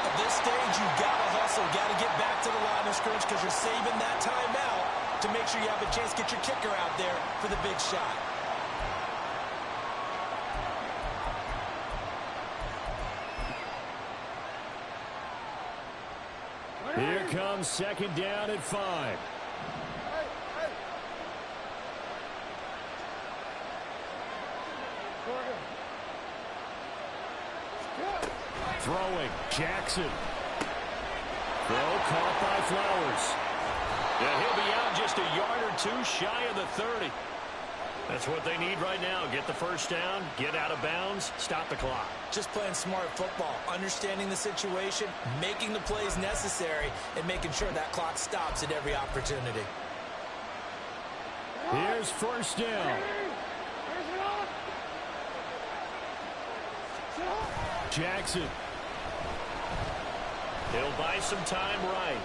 At this stage, you've got to hustle, got to get back to the line of scrimmage because you're saving that timeout to make sure you have a chance to get your kicker out there for the big shot. Here comes 2nd down at 5. Throwing, Jackson. Throw caught by Flowers. Yeah, he'll be out just a yard or 2 shy of the 30. That's what they need right now. Get the 1st down, get out of bounds, stop the clock. Just playing smart football, understanding the situation, making the plays necessary, and making sure that clock stops at every opportunity. Here's 1st down. Jackson. He'll buy some time right.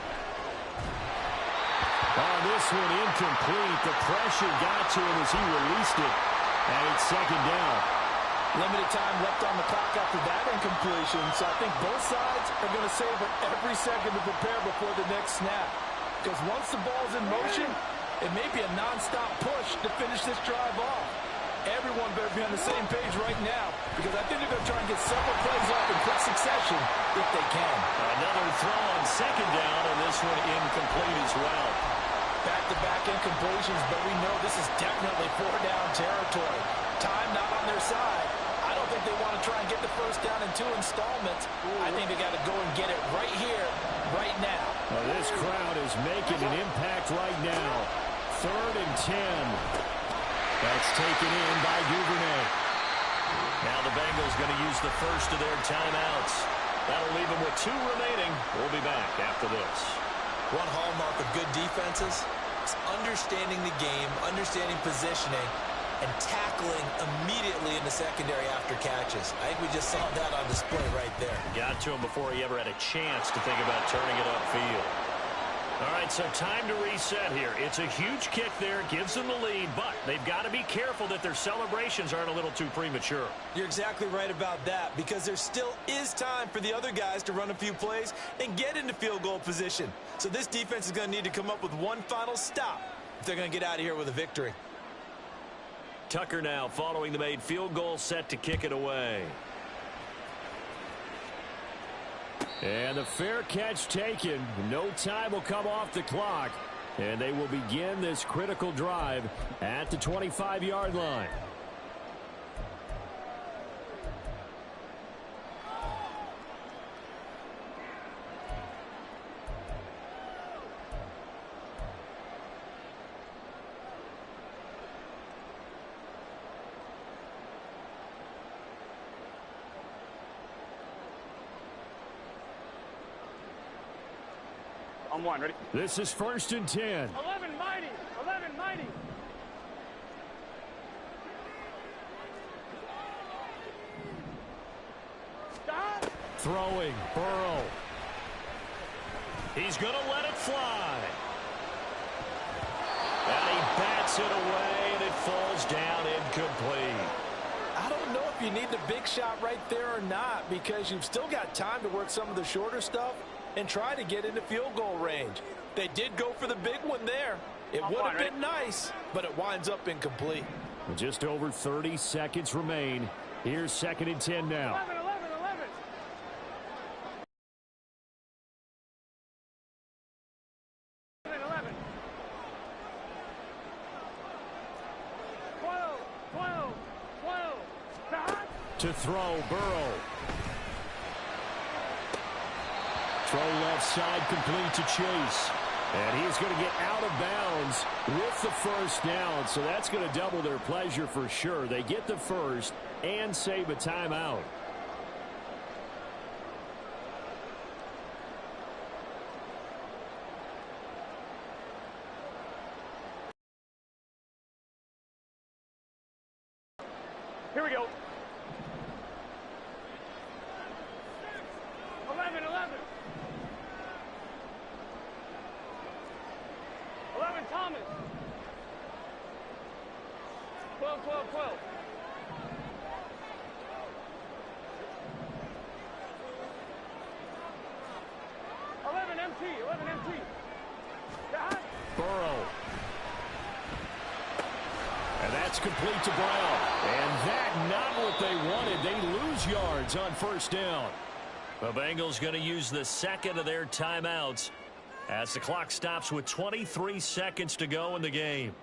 On this one, incomplete. The pressure got to him as he released it. And it's 2nd down. Limited time left on the clock after that incompletion. So I think both sides are going to savor every second to prepare before the next snap. Because once the ball's in motion, it may be a nonstop push to finish this drive off. Everyone better be on the same page right now because I think they're going to try and get several plays off in quick succession if they can. Another throw on 2nd down, and this one incomplete as well. Back-to-back incompletions, but we know this is definitely 4-down territory. Time not on their side. I don't think they want to try and get the 1st down in 2 installments. I think they got to go and get it right here, right now. Well, this crowd is making an impact right now. 3rd and 10. That's taken in by Duvernay. Now the Bengals going to use the 1st of their timeouts. That'll leave them with 2 remaining. We'll be back after this. One hallmark of good defenses is understanding the game, understanding positioning, and tackling immediately in the secondary after catches. I think we just saw that on display right there. Got to him before he ever had a chance to think about turning it upfield. All right, so time to reset here. It's a huge kick there, gives them the lead, but they've got to be careful that their celebrations aren't a little too premature. You're exactly right about that because there still is time for the other guys to run a few plays and get into field goal position. So this defense is going to need to come up with one final stop if they're going to get out of here with a victory. Tucker now following the made field goal, set to kick it away. And the fair catch taken. No time will come off the clock And they will begin this critical drive at the 25-yard line. On one, ready? This is 1st and 10. 11 mighty. 11 mighty. Stop. Throwing, Burrow. He's going to let it fly. And he bats it away, and it falls down incomplete. I don't know if you need the big shot right there or not, because you've still got time to work some of the shorter stuff and try to get into field goal range. They did go for the big one there. It would have been nice, but it winds up incomplete. Just over 30 seconds remain. Here's 2nd and 10 now. 11, 11, 11. 11. 12, 12, 12. Stop. To throw, Burrow. Throw left side, complete to Chase. And he's going to get out of bounds with the first down. So that's going to double their pleasure for sure. They get the first and save a timeout. Here we go. 11, 11. 11, Thomas. 12, 12, 12. 11, MT. 11, MT. Stop. Burrow. And that's complete to Brown. And that not what they wanted. They lose yards on first down. The Bengals going to use the second of their timeouts as the clock stops with 23 seconds to go in the game.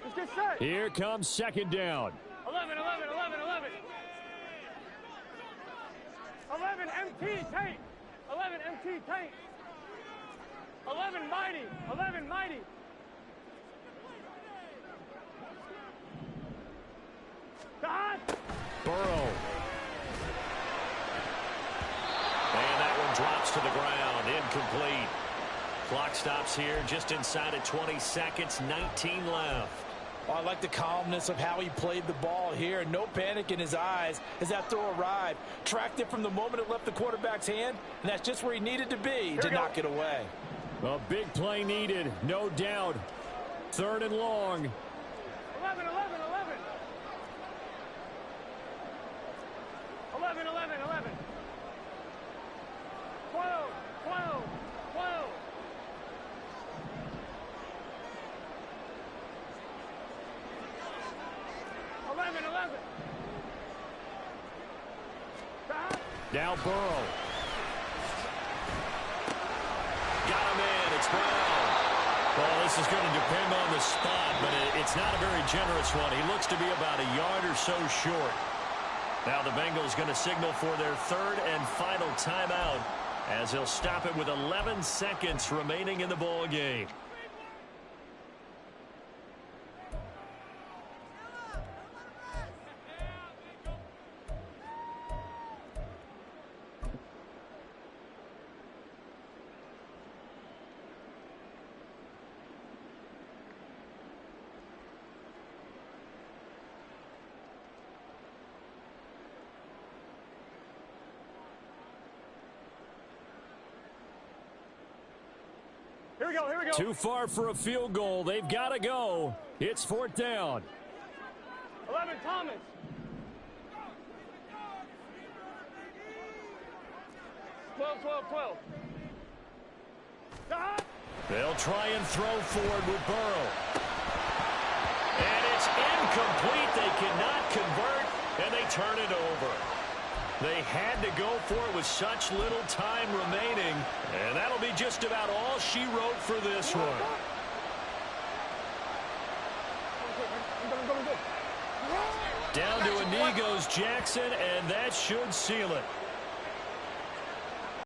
Let's get set. Here comes 2nd down. 11, 11, 11, 11. 11, MT, tank. 11, MT, tank. 11, mighty. 11, mighty. Stop. Burrow. And that one drops to the ground. Incomplete. Clock stops here just inside of 20 seconds. 19 left. I like the calmness of how he played the ball here. No panic in his eyes as that throw arrived. Tracked it from the moment it left the quarterback's hand, and that's just where he needed to be to knock it away. A big play needed, no doubt. 3rd and long. 11, 11, 11. 11, 11, 11. 12, 12, 12. 11, 11. Stop. Now Burrow. Got him in. It's Brown. Well, this is going to depend on the spot, but it's not a very generous one. He looks to be about a yard or so short. Now the Bengals going to signal for their 3rd and final timeout as they'll stop it with 11 seconds remaining in the ball game. Here we go, here we go. Too far for a field goal. They've got to go. It's 4th down. 11, Thomas. Twelve, 12, 12. Stop. They'll try and throw forward with Burrow. And it's incomplete. They cannot convert. and they turn it over. They had to go for it with such little time remaining, and that'll be just about all she wrote for this one. Down to a knee goes Jackson, and that should seal it.